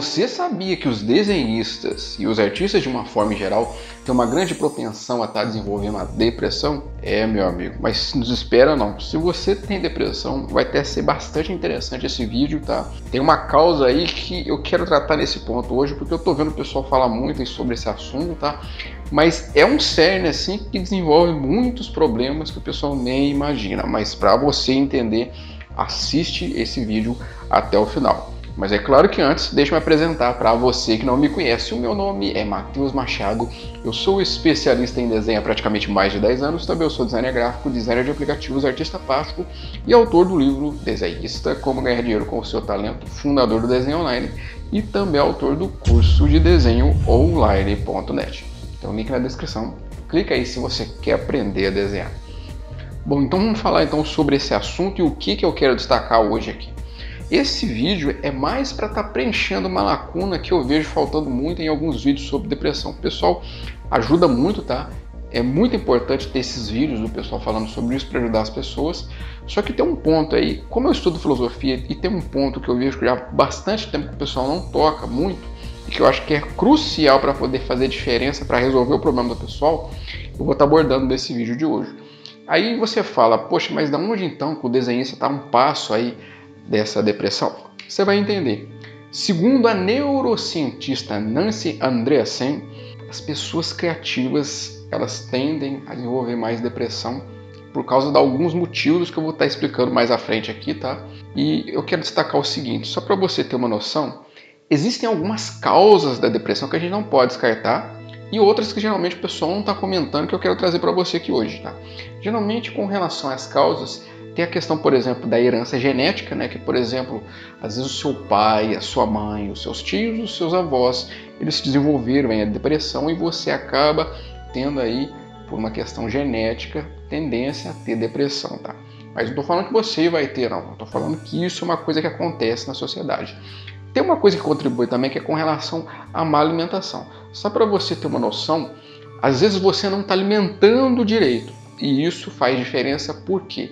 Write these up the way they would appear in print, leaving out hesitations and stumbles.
você sabia que os desenhistas e os artistas de uma forma em geral têm uma grande propensão a estar desenvolvendo a depressão? Meu amigo, mas não desespera não. Se você tem depressão, vai até ser bastante interessante esse vídeo, tá? Tem uma causa aí que eu quero tratar nesse ponto hoje, porque eu tô vendo o pessoal falar muito sobre esse assunto, tá? Mas é um cerne assim que desenvolve muitos problemas que o pessoal nem imagina. Mas para você entender, assiste esse vídeo até o final. Mas é claro que antes, deixa eu me apresentar para você que não me conhece. O meu nome é Matheus Machado, eu sou especialista em desenho há praticamente mais de 10 anos, também eu sou designer gráfico, designer de aplicativos, artista plástico e autor do livro Desenhista, Como Ganhar Dinheiro com o Seu Talento, fundador do Desenho Online e também autor do curso de desenho online.net. Então link na descrição, clica aí se você quer aprender a desenhar. Bom, então vamos falar então sobre esse assunto e o que eu quero destacar hoje aqui. Esse vídeo é mais para estar preenchendo uma lacuna que eu vejo faltando muito em alguns vídeos sobre depressão. O pessoal ajuda muito, tá? É muito importante ter esses vídeos do pessoal falando sobre isso para ajudar as pessoas. Só que tem um ponto aí, como eu estudo filosofia e tem um ponto que eu vejo que já há bastante tempo que o pessoal não toca muito e que eu acho que é crucial para poder fazer diferença, para resolver o problema do pessoal, eu vou estar abordando nesse vídeo de hoje. Aí você fala, poxa, mas da onde então que o desenhista está um passo aí dessa depressão? Você vai entender. Segundo a neurocientista Nancy Andreasen, as pessoas criativas elas tendem a desenvolver mais depressão por causa de alguns motivos que eu vou estar explicando mais à frente aqui, tá? E eu quero destacar o seguinte, só para você ter uma noção, existem algumas causas da depressão que a gente não pode descartar e outras que geralmente o pessoal não está comentando que eu quero trazer para você aqui hoje, tá? Geralmente com relação às causas, tem a questão, por exemplo, da herança genética, né? Que, por exemplo, às vezes o seu pai, a sua mãe, os seus tios, os seus avós, eles se desenvolveram em depressão e você acaba tendo aí, por uma questão genética, tendência a ter depressão, tá? Mas não estou falando que você vai ter, não. Estou falando que isso é uma coisa que acontece na sociedade. Tem uma coisa que contribui também, que é com relação à má alimentação. Só para você ter uma noção, às vezes você não está alimentando direito. E isso faz diferença por quê?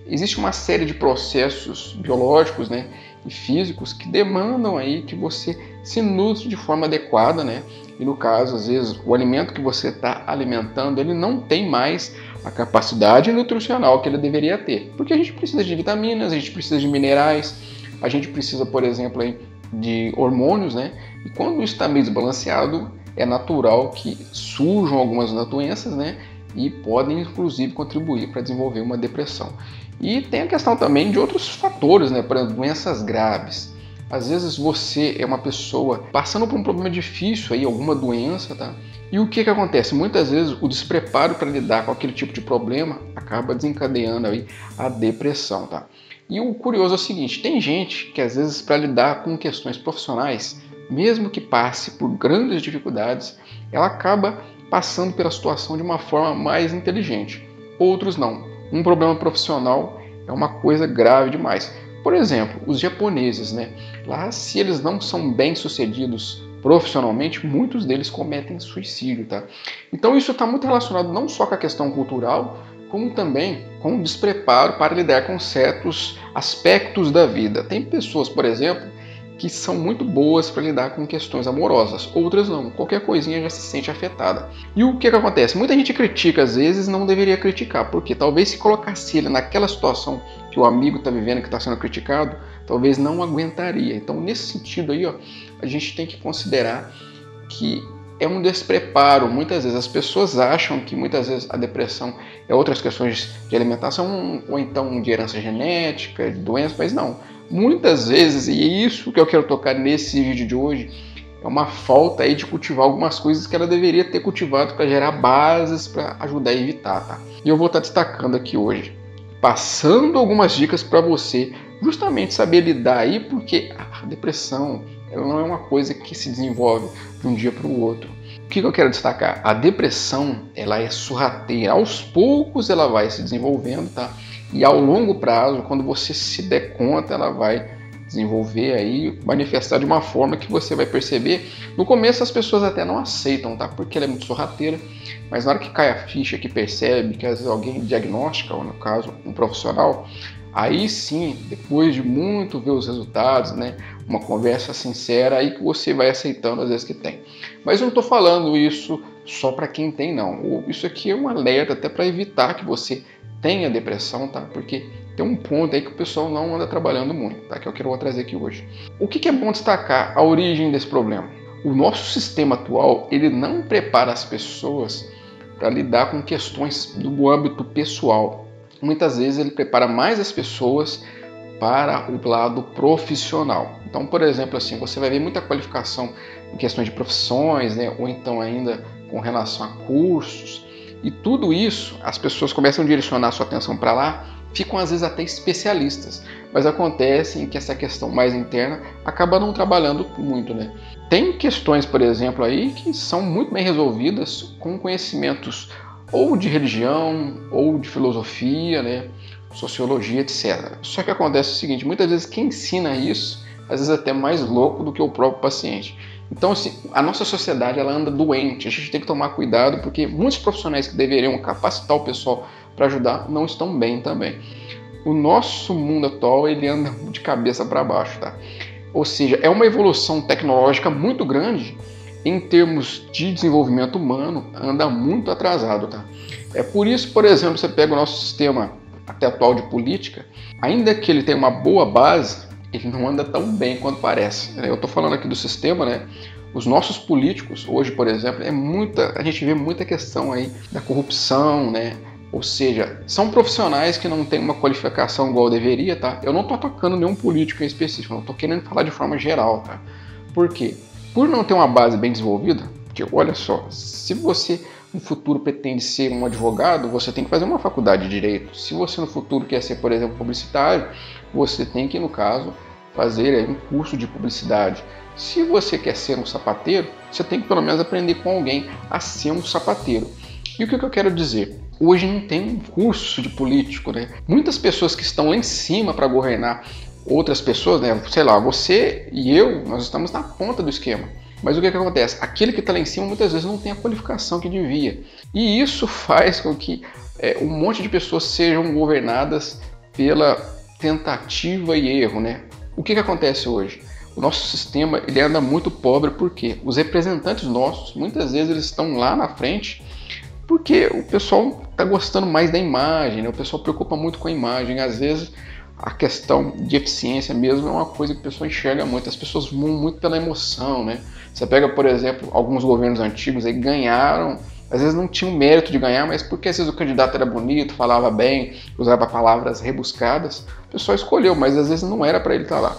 Existe uma série de processos biológicos, né, e físicos que demandam aí que você se nutre de forma adequada, né? E no caso, às vezes, o alimento que você está alimentando, ele não tem mais a capacidade nutricional que ele deveria ter. Porque a gente precisa de vitaminas, a gente precisa de minerais, a gente precisa, por exemplo, aí, de hormônios, né? E quando isso está meio desbalanceado, é natural que surjam algumas doenças, né? E podem, inclusive, contribuir para desenvolver uma depressão. E tem a questão também de outros fatores, né? Por exemplo, doenças graves. Às vezes você é uma pessoa passando por um problema difícil, aí, alguma doença, tá? E o que acontece? Muitas vezes o despreparo para lidar com aquele tipo de problema acaba desencadeando aí a depressão, tá? E o curioso é o seguinte, tem gente que às vezes para lidar com questões profissionais, mesmo que passe por grandes dificuldades, ela acaba passando pela situação de uma forma mais inteligente. Outros não. Um problema profissional é uma coisa grave demais. Por exemplo, os japoneses, né? Lá, se eles não são bem-sucedidos profissionalmente, muitos deles cometem suicídio, tá? Então isso está muito relacionado não só com a questão cultural, como também com o despreparo para lidar com certos aspectos da vida. Tem pessoas, por exemplo, que são muito boas para lidar com questões amorosas, outras não, qualquer coisinha já se sente afetada. E o que acontece? Muita gente critica, às vezes não deveria criticar, porque talvez se colocasse ele naquela situação que o amigo está vivendo, que está sendo criticado, talvez não aguentaria. Então, nesse sentido aí, ó, a gente tem que considerar que é um despreparo. Muitas vezes as pessoas acham que muitas vezes a depressão é outras questões de alimentação ou então de herança genética, de doença, mas não. Muitas vezes, e é isso que eu quero tocar nesse vídeo de hoje, é uma falta aí de cultivar algumas coisas que ela deveria ter cultivado para gerar bases para ajudar a evitar, tá? E eu vou estar destacando aqui hoje, passando algumas dicas para você justamente saber lidar aí, porque a depressão ela não é uma coisa que se desenvolve de um dia para o outro. O que eu quero destacar? A depressão ela é sorrateira, aos poucos ela vai se desenvolvendo, tá? E ao longo prazo, quando você se der conta, ela vai desenvolver aí, manifestar de uma forma que você vai perceber. No começo as pessoas até não aceitam, tá? Porque ela é muito sorrateira, mas na hora que cai a ficha, que percebe, que às vezes alguém diagnostica, ou no caso um profissional, Aí sim, depois de muito ver os resultados, né, uma conversa sincera, aí que você vai aceitando às vezes que tem. Mas eu não estou falando isso só para quem tem, não. Isso aqui é um alerta até para evitar que você tenha depressão, tá? Porque tem um ponto aí que o pessoal não anda trabalhando muito, tá? Que eu quero trazer aqui hoje. O que é bom destacar? A origem desse problema. O nosso sistema atual, ele não prepara as pessoas para lidar com questões do âmbito pessoal. Muitas vezes ele prepara mais as pessoas para o lado profissional. Então, por exemplo, assim, você vai ver muita qualificação em questões de profissões, né? Ou então ainda com relação a cursos. E tudo isso, as pessoas começam a direcionar sua atenção para lá, ficam às vezes até especialistas. Mas acontece que essa questão mais interna acaba não trabalhando muito, né? Tem questões, por exemplo, aí que são muito bem resolvidas com conhecimentos ou de religião, ou de filosofia, né? Sociologia, etc. Só que acontece o seguinte, muitas vezes quem ensina isso, às vezes até mais louco do que o próprio paciente. Então, assim, a nossa sociedade ela anda doente, a gente tem que tomar cuidado porque muitos profissionais que deveriam capacitar o pessoal para ajudar não estão bem também. O nosso mundo atual ele anda de cabeça para baixo, tá? Ou seja, é uma evolução tecnológica muito grande em termos de desenvolvimento humano, anda muito atrasado, tá? É por isso, por exemplo, você pega o nosso sistema até atual de política, ainda que ele tenha uma boa base, ele não anda tão bem quanto parece. Eu estou falando aqui do sistema, né? Os nossos políticos, hoje, por exemplo, a gente vê muita questão aí da corrupção, né? Ou seja, são profissionais que não têm uma qualificação igual deveria, tá? Eu não estou atacando nenhum político em específico, não estou querendo falar de forma geral, tá? Por quê? Por não ter uma base bem desenvolvida, porque olha só, se você no futuro pretende ser um advogado, você tem que fazer uma faculdade de direito. Se você no futuro quer ser, por exemplo, publicitário, você tem que, no caso, fazer um curso de publicidade. Se você quer ser um sapateiro, você tem que pelo menos aprender com alguém a ser um sapateiro. E o que eu quero dizer? Hoje não tem um curso de político, né? Muitas pessoas que estão lá em cima para governar outras pessoas, né? Sei lá, você e eu, nós estamos na ponta do esquema. Mas o que acontece? Aquele que está lá em cima muitas vezes não tem a qualificação que devia. E isso faz com que um monte de pessoas sejam governadas pela tentativa e erro, né? O que acontece hoje? O nosso sistema ele anda muito pobre porque os representantes nossos, muitas vezes eles estão lá na frente porque o pessoal está gostando mais da imagem, né? O pessoal preocupa muito com a imagem. Às vezes a questão de eficiência mesmo é uma coisa que o pessoal enxerga muito. As pessoas vão muito pela emoção, né? Você pega, por exemplo, alguns governos antigos aí ganharam, às vezes não tinham mérito de ganhar, mas porque às vezes o candidato era bonito, falava bem, usava palavras rebuscadas, o pessoal escolheu, mas às vezes não era para ele estar lá.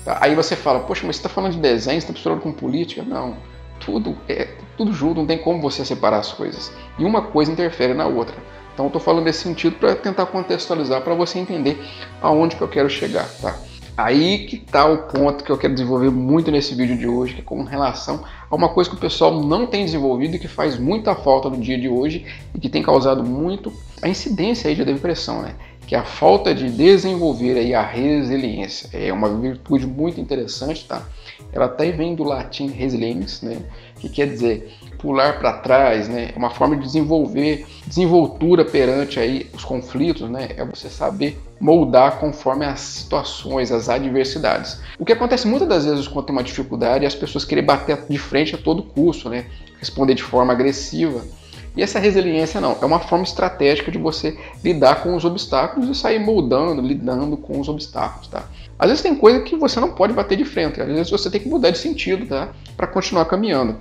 Tá? Aí você fala, poxa, mas você está falando de desenho, você está misturando com política? Não, tudo junto, não tem como você separar as coisas. E uma coisa interfere na outra. Então eu estou falando nesse sentido para tentar contextualizar, para você entender aonde que eu quero chegar, tá? Aí que está o ponto que eu quero desenvolver muito nesse vídeo de hoje, que é com relação a uma coisa que o pessoal não tem desenvolvido e que faz muita falta no dia de hoje e que tem causado muito a incidência aí de depressão, né? Que é a falta de desenvolver aí a resiliência. É uma virtude muito interessante, tá? Ela até vem do latim resiliens, né? Que quer dizer pular para trás, né? É uma forma de desenvolver desenvoltura perante aí os conflitos, né? É você saber moldar conforme as situações, as adversidades. O que acontece muitas das vezes quando tem uma dificuldade é as pessoas querem bater de frente a todo custo, né? Responder de forma agressiva. E essa resiliência não, é uma forma estratégica de você lidar com os obstáculos e sair moldando, lidando com os obstáculos, tá? Às vezes tem coisa que você não pode bater de frente, às vezes você tem que mudar de sentido, tá? Para continuar caminhando.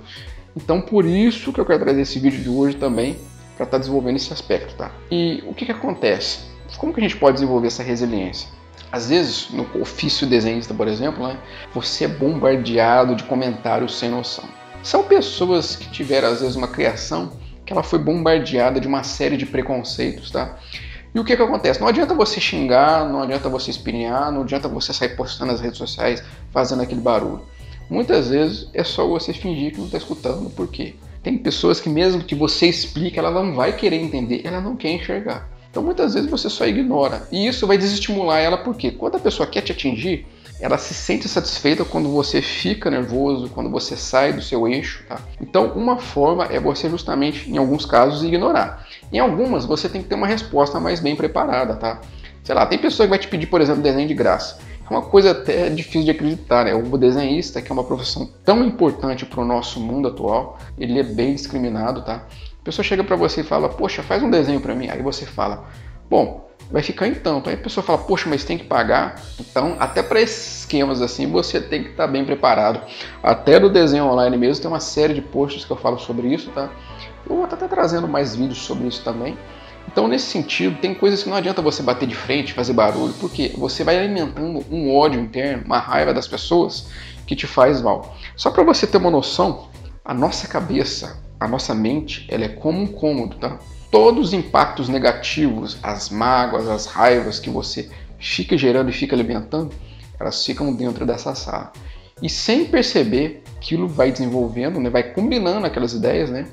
Então por isso que eu quero trazer esse vídeo de hoje também, para estar desenvolvendo esse aspecto, tá? E o que acontece? Como que a gente pode desenvolver essa resiliência? Às vezes, no ofício desenhista, por exemplo, né, você é bombardeado de comentários sem noção. São pessoas que tiveram, às vezes, uma criação que ela foi bombardeada de uma série de preconceitos, tá? E o que acontece? Não adianta você xingar, não adianta você espinhar, não adianta você sair postando nas redes sociais, fazendo aquele barulho. Muitas vezes é só você fingir que não está escutando, por quê? Tem pessoas que mesmo que você explique, ela não vai querer entender, ela não quer enxergar. Então muitas vezes você só ignora. E isso vai desestimular ela, porque quando a pessoa quer te atingir, ela se sente satisfeita quando você fica nervoso, quando você sai do seu eixo, tá? Então uma forma é você justamente, em alguns casos, ignorar. Em algumas você tem que ter uma resposta mais bem preparada, tá? sei lá, tem pessoa que vai te pedir, por exemplo, desenho de graça. É uma coisa até difícil de acreditar, né? O desenhista, que é uma profissão tão importante para o nosso mundo atual, ele é bem discriminado, tá? A pessoa chega para você e fala, poxa, faz um desenho para mim. Aí você fala, bom, vai ficar em tanto. Aí a pessoa fala, poxa, mas tem que pagar. Então, até para esses esquemas assim, você tem que estar bem preparado. Até no desenho online mesmo, tem uma série de posts que eu falo sobre isso, tá? Eu vou estar até trazendo mais vídeos sobre isso também. Então, nesse sentido, tem coisas que não adianta você bater de frente, fazer barulho, porque você vai alimentando um ódio interno, uma raiva das pessoas que te faz mal. Só para você ter uma noção, a nossa cabeça, a nossa mente, ela é como um cômodo, tá? Todos os impactos negativos, as mágoas, as raivas que você fica gerando e fica alimentando, elas ficam dentro dessa sala. E sem perceber, aquilo vai desenvolvendo, né? Vai combinando aquelas ideias, né?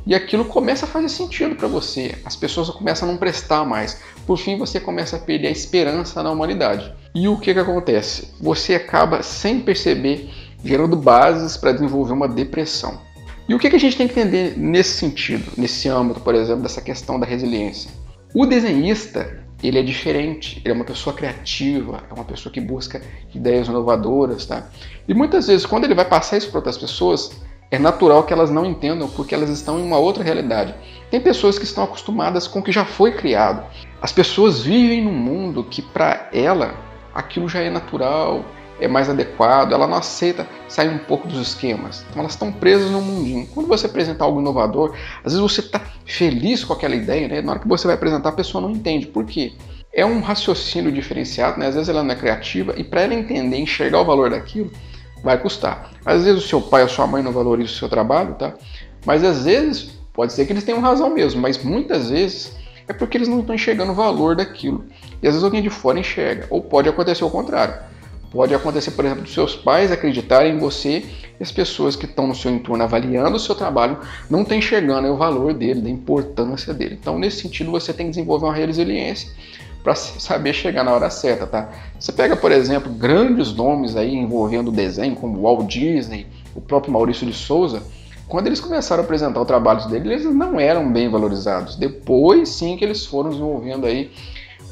E aquilo começa a fazer sentido para você. As pessoas começam a não prestar mais. Por fim, você começa a perder a esperança na humanidade. E o que acontece? Você acaba, sem perceber, gerando bases para desenvolver uma depressão. E o que a gente tem que entender nesse sentido, nesse âmbito, por exemplo, dessa questão da resiliência? O desenhista, ele é diferente, ele é uma pessoa criativa, é uma pessoa que busca ideias inovadoras, tá? E muitas vezes, quando ele vai passar isso para outras pessoas, é natural que elas não entendam porque elas estão em uma outra realidade. Tem pessoas que estão acostumadas com o que já foi criado. As pessoas vivem num mundo que para ela aquilo já é natural, é mais adequado, ela não aceita sair um pouco dos esquemas. Então elas estão presas no mundinho. Quando você apresentar algo inovador, às vezes você está feliz com aquela ideia, né? Na hora que você vai apresentar a pessoa não entende. Por quê? É um raciocínio diferenciado, né? Às vezes ela não é criativa e para ela entender, enxergar o valor daquilo, vai custar. Às vezes o seu pai ou sua mãe não valorizam o seu trabalho, tá? Mas às vezes, pode ser que eles tenham razão mesmo, mas muitas vezes é porque eles não estão enxergando o valor daquilo. E às vezes alguém de fora enxerga. Ou pode acontecer o contrário. Pode acontecer, por exemplo, dos seus pais acreditarem em você e as pessoas que estão no seu entorno avaliando o seu trabalho não estão enxergando o valor dele, da importância dele. Então, nesse sentido, você tem que desenvolver uma resiliência para saber chegar na hora certa, tá? Você pega, por exemplo, grandes nomes aí envolvendo o desenho, como Walt Disney, o próprio Maurício de Souza. Quando eles começaram a apresentar os trabalhos deles, eles não eram bem valorizados. Depois, sim, que eles foram desenvolvendo aí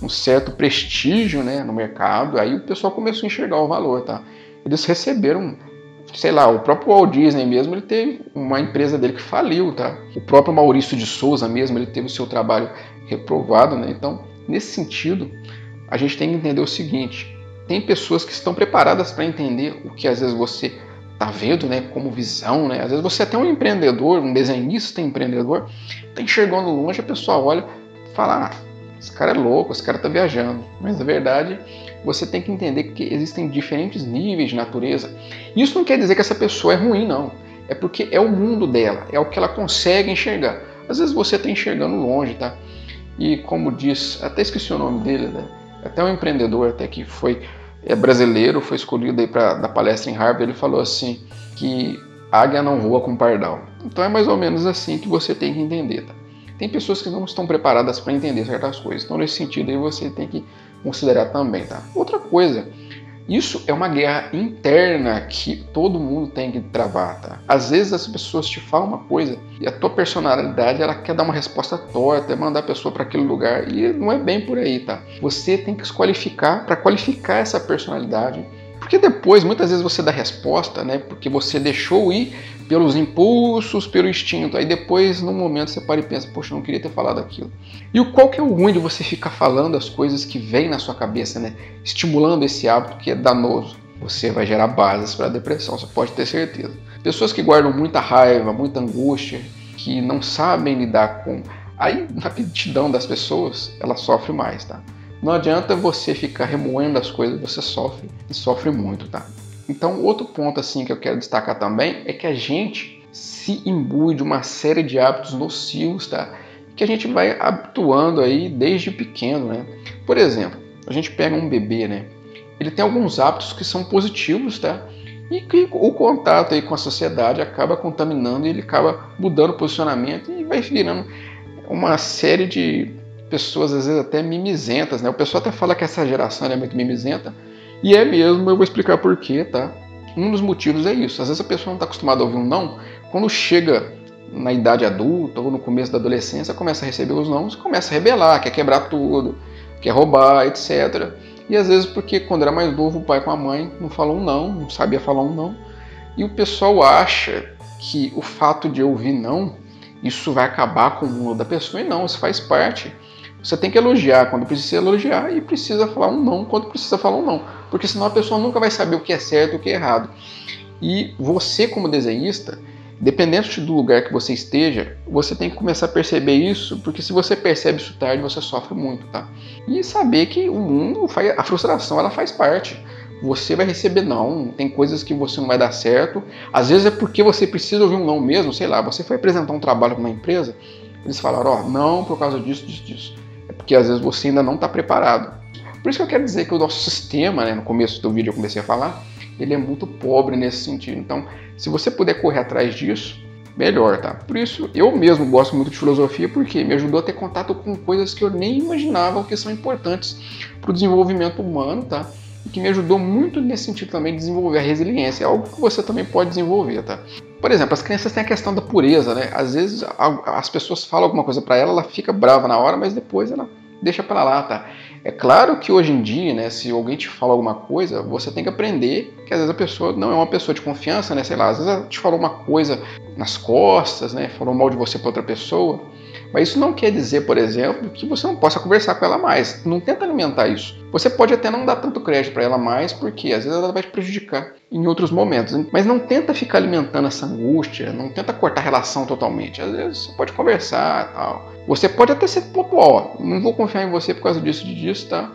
um certo prestígio, né, no mercado, aí o pessoal começou a enxergar o valor, tá? Eles receberam, sei lá, o próprio Walt Disney mesmo, ele teve uma empresa dele que faliu, tá? O próprio Maurício de Souza mesmo, ele teve o seu trabalho reprovado, né? Então, nesse sentido, a gente tem que entender o seguinte: tem pessoas que estão preparadas para entender o que às vezes você está vendo, né, como visão, né? Às vezes você é até um empreendedor, um desenhista empreendedor, está enxergando longe, a pessoa olha e fala, esse cara é louco, esse cara está viajando. Mas na verdade, você tem que entender que existem diferentes níveis de natureza. Isso não quer dizer que essa pessoa é ruim, não. É porque é o mundo dela, é o que ela consegue enxergar. Às vezes você está enxergando longe, tá? E como diz, até esqueci o nome dele, né? Até um empreendedor até que é brasileiro, foi escolhido aí para dar palestra em Harvard, ele falou assim, que águia não voa com pardal. Então é mais ou menos assim que você tem que entender, tá? Tem pessoas que não estão preparadas para entender certas coisas, então nesse sentido aí você tem que considerar também, tá? Outra coisa, isso é uma guerra interna que todo mundo tem que travar, tá? Às vezes as pessoas te falam uma coisa e a tua personalidade, ela quer dar uma resposta torta, mandar a pessoa para aquele lugar e não é bem por aí, tá? Você tem que se qualificar para qualificar essa personalidade, porque depois, muitas vezes você dá resposta, né? Porque você deixou ir pelos impulsos, pelo instinto. Aí depois, num momento, você para e pensa, poxa, eu não queria ter falado aquilo. E qual que é o ruim de você ficar falando as coisas que vêm na sua cabeça, né? Estimulando esse hábito que é danoso. Você vai gerar bases para a depressão, você pode ter certeza. Pessoas que guardam muita raiva, muita angústia, que não sabem lidar com... Aí, na aptidão das pessoas, ela sofre mais, tá? Não adianta você ficar remoendo as coisas, você sofre e sofre muito, tá? Então, outro ponto assim que eu quero destacar também é que a gente se imbui de uma série de hábitos nocivos, tá? Que a gente vai habituando aí desde pequeno, né? Por exemplo, a gente pega um bebê, né? Ele tem alguns hábitos que são positivos, tá? E que o contato aí com a sociedade acaba contaminando e ele acaba mudando o posicionamento e vai virando uma série de pessoas, às vezes até mimizentas, né? O pessoal até fala que essa geração é muito mimizenta, e é mesmo, eu vou explicar por quê, tá? Um dos motivos é isso. Às vezes a pessoa não está acostumada a ouvir um não, quando chega na idade adulta ou no começo da adolescência, começa a receber os nãos, começa a rebelar, quer quebrar tudo, quer roubar, etc. E às vezes porque quando era mais novo o pai com a mãe não falou um não, não sabia falar um não. E o pessoal acha que o fato de ouvir não, isso vai acabar com o mundo da pessoa, e não, isso faz parte. Você tem que elogiar quando precisa elogiar e precisa falar um não quando precisa falar um não. Porque senão a pessoa nunca vai saber o que é certo e o que é errado. E você, como desenhista, dependendo do lugar que você esteja, você tem que começar a perceber isso, porque se você percebe isso tarde, você sofre muito, tá? E saber que o mundo, a frustração, ela faz parte. Você vai receber não, tem coisas que você não vai dar certo. Às vezes é porque você precisa ouvir um não mesmo, sei lá, você foi apresentar um trabalho para uma empresa, eles falaram, ó, não por causa disso, disso, disso. É porque às vezes você ainda não está preparado. Por isso que eu quero dizer que o nosso sistema, né, no começo do vídeo eu comecei a falar, ele é muito pobre nesse sentido. Então, se você puder correr atrás disso, melhor, tá? Por isso, eu mesmo gosto muito de filosofia, porque me ajudou a ter contato com coisas que eu nem imaginava que são importantes para o desenvolvimento humano, tá? E que me ajudou muito nesse sentido também de desenvolver a resiliência, algo que você também pode desenvolver, tá? Por exemplo, as crianças têm a questão da pureza, né? Às vezes as pessoas falam alguma coisa para ela, ela fica brava na hora, mas depois ela deixa para lá, tá? É claro que hoje em dia, né, se alguém te fala alguma coisa, você tem que aprender que às vezes a pessoa não é uma pessoa de confiança, né? Sei lá, às vezes ela te falou uma coisa nas costas, né? Falou mal de você para outra pessoa. Mas isso não quer dizer, por exemplo, que você não possa conversar com ela mais. Não tenta alimentar isso. Você pode até não dar tanto crédito para ela mais, porque às vezes ela vai te prejudicar em outros momentos. Mas não tenta ficar alimentando essa angústia, não tenta cortar a relação totalmente. Às vezes você pode conversar e tal. Você pode até ser pontual. Não vou confiar em você por causa disso e disso, tá?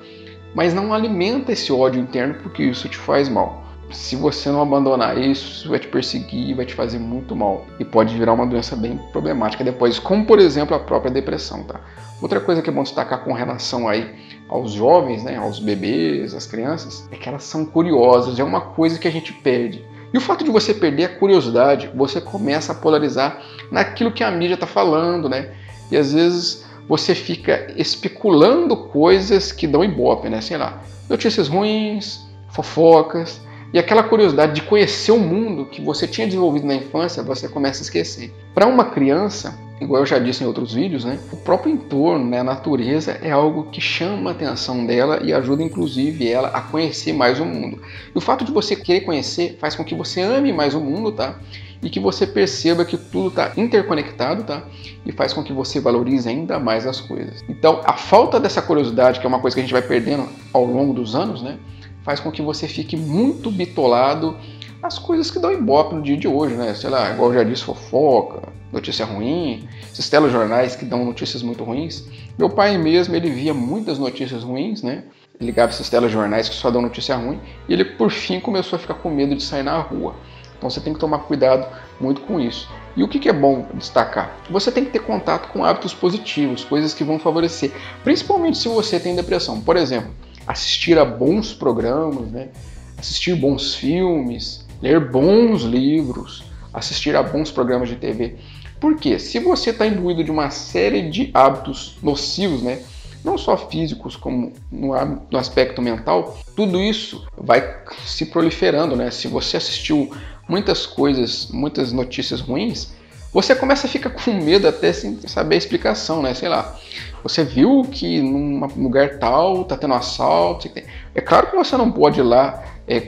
Mas não alimenta esse ódio interno, porque isso te faz mal. Se você não abandonar isso, isso vai te perseguir, vai te fazer muito mal. E pode virar uma doença bem problemática depois, como por exemplo a própria depressão, tá? Outra coisa que é bom destacar com relação aí aos jovens, né, aos bebês, às crianças, é que elas são curiosas, é uma coisa que a gente perde. E o fato de você perder a curiosidade, você começa a polarizar naquilo que a mídia está falando, né? E às vezes você fica especulando coisas que dão ibope, né? Sei lá, notícias ruins, fofocas. E aquela curiosidade de conhecer o mundo que você tinha desenvolvido na infância, você começa a esquecer. Para uma criança, igual eu já disse em outros vídeos, né, o próprio entorno, né, a natureza é algo que chama a atenção dela e ajuda inclusive ela a conhecer mais o mundo. E o fato de você querer conhecer faz com que você ame mais o mundo, tá? E que você perceba que tudo está interconectado, tá? E faz com que você valorize ainda mais as coisas. Então, a falta dessa curiosidade, que é uma coisa que a gente vai perdendo ao longo dos anos, né, faz com que você fique muito bitolado nas coisas que dão ibope no dia de hoje, né? Sei lá, igual eu já disse, fofoca, notícia ruim, esses telejornais que dão notícias muito ruins. Meu pai mesmo, ele via muitas notícias ruins, né? Ele ligava esses telejornais que só dão notícia ruim e ele, por fim, começou a ficar com medo de sair na rua. Então você tem que tomar cuidado muito com isso. E o que é bom destacar? Você tem que ter contato com hábitos positivos, coisas que vão favorecer, principalmente se você tem depressão. Por exemplo, assistir a bons programas, né? Assistir bons filmes, ler bons livros, assistir a bons programas de TV. Por quê? Se você está imbuído de uma série de hábitos nocivos, né? Não só físicos, como no aspecto mental, tudo isso vai se proliferando, né? Se você assistiu muitas coisas, muitas notícias ruins, você começa a ficar com medo até sem saber a explicação, né? Sei lá, você viu que num lugar tal tá tendo assalto. É claro que você não pode ir lá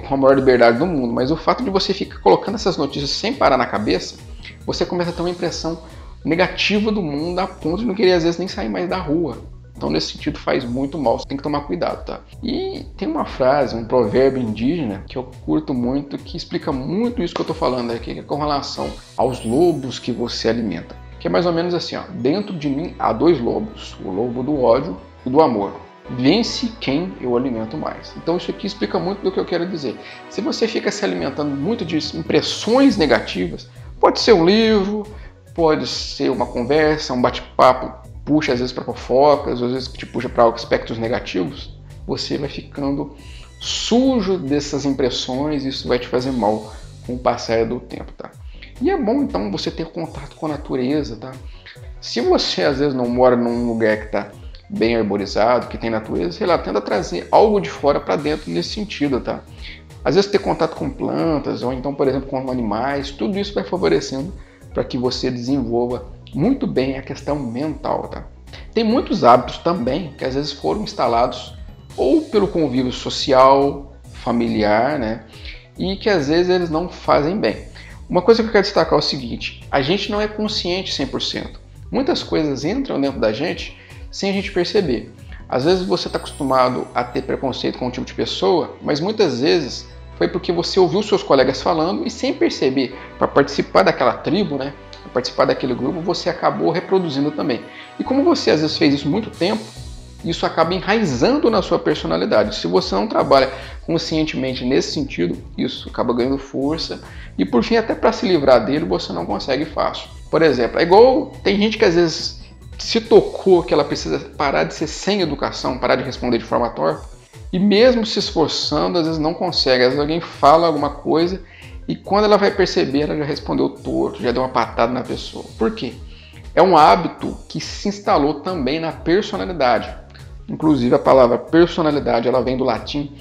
com a maior liberdade do mundo, mas o fato de você ficar colocando essas notícias sem parar na cabeça, você começa a ter uma impressão negativa do mundo a ponto de não querer às vezes nem sair mais da rua. Então nesse sentido faz muito mal, você tem que tomar cuidado, tá? E tem uma frase, um provérbio indígena que eu curto muito, que explica muito isso que eu tô falando aqui, que é com relação aos lobos que você alimenta. Que é mais ou menos assim, ó: dentro de mim há dois lobos, o lobo do ódio e do amor. Vence quem eu alimento mais. Então isso aqui explica muito do que eu quero dizer. Se você fica se alimentando muito de impressões negativas, pode ser um livro, pode ser uma conversa, um bate-papo, puxa às vezes para fofocas, às vezes te puxa para aspectos negativos, você vai ficando sujo dessas impressões e isso vai te fazer mal com o passar do tempo, tá? E é bom então você ter contato com a natureza, tá? Se você às vezes não mora num lugar que está bem arborizado, que tem natureza, sei lá, tenta trazer algo de fora para dentro nesse sentido, tá? Às vezes ter contato com plantas ou então, por exemplo, com animais, tudo isso vai favorecendo para que você desenvolva muito bem a questão mental, tá? Tem muitos hábitos também que às vezes foram instalados ou pelo convívio social, familiar, né? E que às vezes eles não fazem bem. Uma coisa que eu quero destacar é o seguinte: a gente não é consciente 100%. Muitas coisas entram dentro da gente sem a gente perceber. Às vezes você está acostumado a ter preconceito com um tipo de pessoa, mas muitas vezes foi porque você ouviu seus colegas falando e sem perceber, para participar daquela tribo, né? Para participar daquele grupo, você acabou reproduzindo também. E como você às vezes fez isso muito tempo, isso acaba enraizando na sua personalidade. Se você não trabalha conscientemente nesse sentido, isso acaba ganhando força e por fim até para se livrar dele você não consegue fácil. Por exemplo, é igual tem gente que às vezes se tocou que ela precisa parar de ser sem educação, parar de responder de forma torta e mesmo se esforçando às vezes não consegue. Às vezes alguém fala alguma coisa e quando ela vai perceber ela já respondeu torto, já deu uma patada na pessoa. Por quê? É um hábito que se instalou também na personalidade. Inclusive a palavra personalidade ela vem do latim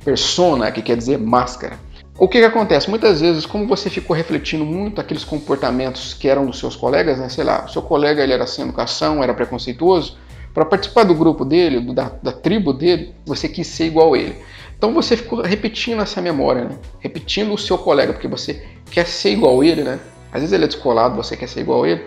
persona, que quer dizer máscara. O que acontece? Muitas vezes, como você ficou refletindo muito aqueles comportamentos que eram dos seus colegas, né? Sei lá, o seu colega ele era sem educação, era preconceituoso, para participar do grupo dele, da tribo dele, você quis ser igual a ele. Então você ficou repetindo essa memória, né? Repetindo o seu colega, porque você quer ser igual a ele, né? Às vezes ele é descolado, você quer ser igual a ele.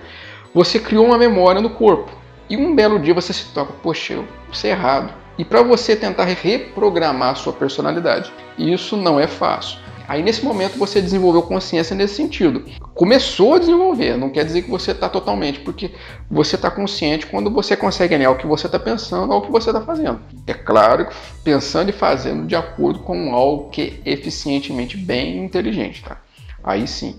Você criou uma memória no corpo. E um belo dia você se toca, poxa, eu sei errado. E para você tentar reprogramar a sua personalidade. E isso não é fácil. Aí nesse momento você desenvolveu consciência nesse sentido. Começou a desenvolver, não quer dizer que você está totalmente, porque você está consciente quando você consegue alinhar o que você está pensando ao que você está fazendo. É claro que pensando e fazendo de acordo com algo que é eficientemente bem inteligente, tá? Aí sim.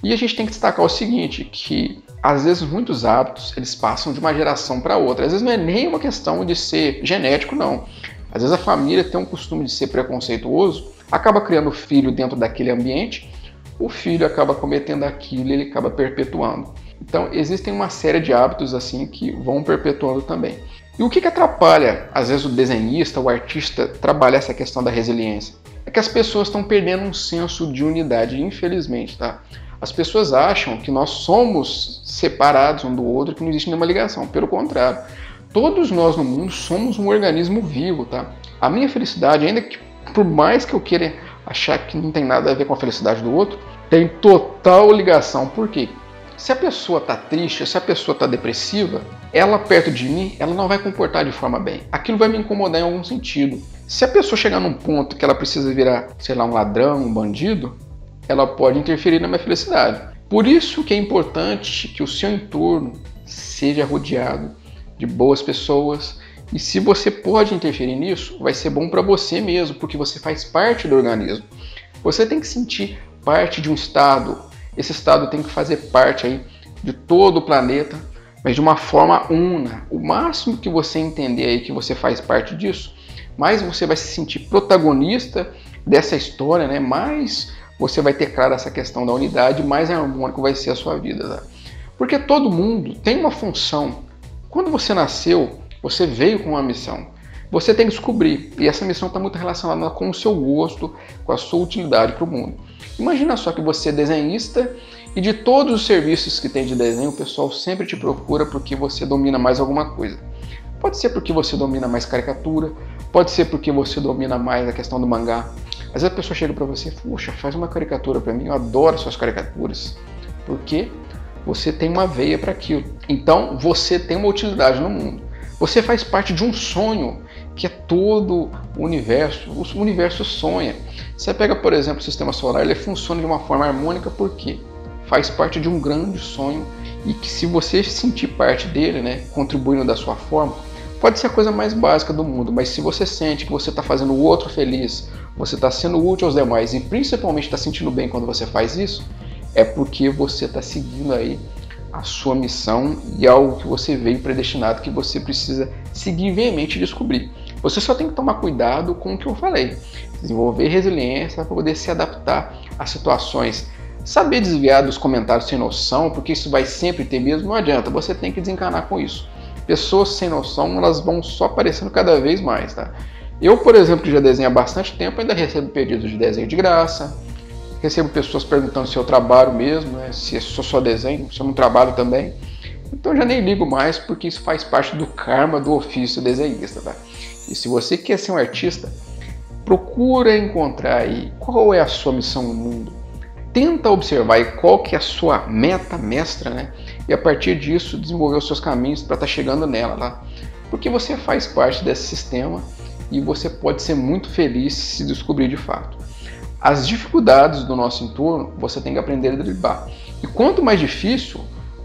E a gente tem que destacar o seguinte, que às vezes muitos hábitos eles passam de uma geração para outra. Às vezes não é nem uma questão de ser genético, não. Às vezes a família tem um costume de ser preconceituoso, acaba criando filho dentro daquele ambiente, o filho acaba cometendo aquilo e ele acaba perpetuando. Então existem uma série de hábitos assim que vão perpetuando também. E o que atrapalha, às vezes, o desenhista, o artista, trabalhar essa questão da resiliência? É que as pessoas estão perdendo um senso de unidade, infelizmente, tá? As pessoas acham que nós somos separados um do outro, que não existe nenhuma ligação. Pelo contrário, todos nós no mundo somos um organismo vivo, tá? A minha felicidade, ainda que por mais que eu queira achar que não tem nada a ver com a felicidade do outro, tem total ligação. Por quê? Se a pessoa está triste, se a pessoa está depressiva, ela perto de mim, ela não vai comportar de forma bem. Aquilo vai me incomodar em algum sentido. Se a pessoa chegar num ponto que ela precisa virar, sei lá, um ladrão, um bandido, ela pode interferir na minha felicidade. Por isso que é importante que o seu entorno seja rodeado de boas pessoas. E se você pode interferir nisso, vai ser bom para você mesmo, porque você faz parte do organismo. Você tem que sentir parte de um estado. Esse estado tem que fazer parte aí de todo o planeta, mas de uma forma una. O máximo que você entender aí que você faz parte disso, mais você vai se sentir protagonista dessa história, né? Mais você vai ter claro essa questão da unidade, mais harmônico vai ser a sua vida. Tá? Porque todo mundo tem uma função. Quando você nasceu, você veio com uma missão. Você tem que descobrir. E essa missão está muito relacionada com o seu gosto, com a sua utilidade para o mundo. Imagina só que você é desenhista e de todos os serviços que tem de desenho, o pessoal sempre te procura porque você domina mais alguma coisa. Pode ser porque você domina mais caricatura, pode ser porque você domina mais a questão do mangá. Às vezes a pessoa chega para você, poxa, faz uma caricatura para mim, eu adoro suas caricaturas. Porque você tem uma veia para aquilo. Então você tem uma utilidade no mundo. Você faz parte de um sonho que é todo o universo. O universo sonha. Você pega, por exemplo, o sistema solar, ele funciona de uma forma harmônica porque faz parte de um grande sonho e que se você sentir parte dele, né, contribuindo da sua forma, pode ser a coisa mais básica do mundo, mas se você sente que você está fazendo o outro feliz, você está sendo útil aos demais e principalmente está sentindo bem quando você faz isso, é porque você está seguindo aí a sua missão e algo que você veio predestinado que você precisa seguir veemente e descobrir. Você só tem que tomar cuidado com o que eu falei. Desenvolver resiliência para poder se adaptar a situações. Saber desviar dos comentários sem noção, porque isso vai sempre ter mesmo, não adianta. Você tem que desencanar com isso. Pessoas sem noção, elas vão só aparecendo cada vez mais, tá? Eu, por exemplo, que já desenho há bastante tempo, ainda recebo pedidos de desenho de graça. Recebo pessoas perguntando se eu trabalho mesmo, né? Se eu só desenho, se eu não trabalho também. Então já nem ligo mais, porque isso faz parte do karma do ofício desenhista, tá? E se você quer ser um artista, procura encontrar aí qual é a sua missão no mundo. Tenta observar aí qual que é a sua meta mestra, né? E a partir disso desenvolver os seus caminhos para estar chegando nela, tá? Porque você faz parte desse sistema e você pode ser muito feliz se se descobrir de fato. As dificuldades do nosso entorno você tem que aprender a driblar. E quanto mais difícil,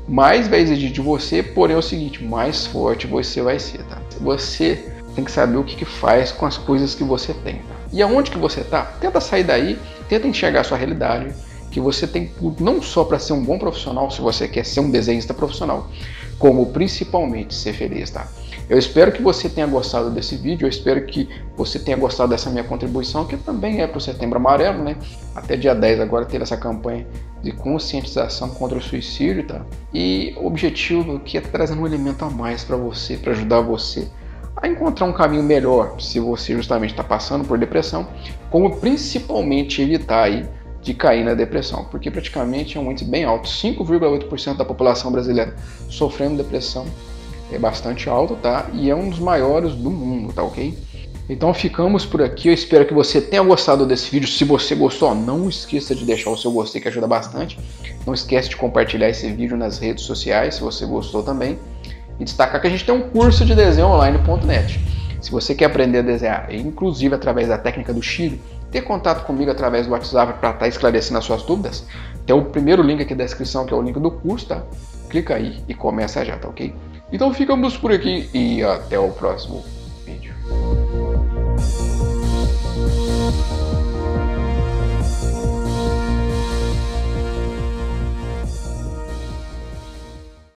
mais vai exigir de você, porém é o seguinte, mais forte você vai ser, tá? Você tem que saber o que faz com as coisas que você tem, tá? E aonde que você tá? Tenta sair daí, tenta enxergar a sua realidade, que você tem tudo, não só para ser um bom profissional, se você quer ser um desenhista profissional, como principalmente ser feliz, tá? Eu espero que você tenha gostado desse vídeo, eu espero que você tenha gostado dessa minha contribuição, que também é para o Setembro Amarelo, né? Até dia 10 agora teve essa campanha de conscientização contra o suicídio, tá? E o objetivo aqui é trazer um elemento a mais para você, para ajudar você a encontrar um caminho melhor, se você justamente está passando por depressão, como principalmente evitar aí de cair na depressão, porque praticamente é um índice bem alto, 5,8% da população brasileira sofrendo depressão, é bastante alto, tá? E é um dos maiores do mundo, tá ok? Então ficamos por aqui, eu espero que você tenha gostado desse vídeo. Se você gostou, não esqueça de deixar o seu gostei, que ajuda bastante. Não esquece de compartilhar esse vídeo nas redes sociais, se você gostou também. E destacar que a gente tem um curso de desenho online.net. Se você quer aprender a desenhar, inclusive através da técnica do Chile, ter contato comigo através do WhatsApp para estar esclarecendo as suas dúvidas, tem o primeiro link aqui da descrição, que é o link do curso, tá? Clica aí e começa já, tá ok? Então ficamos por aqui e até o próximo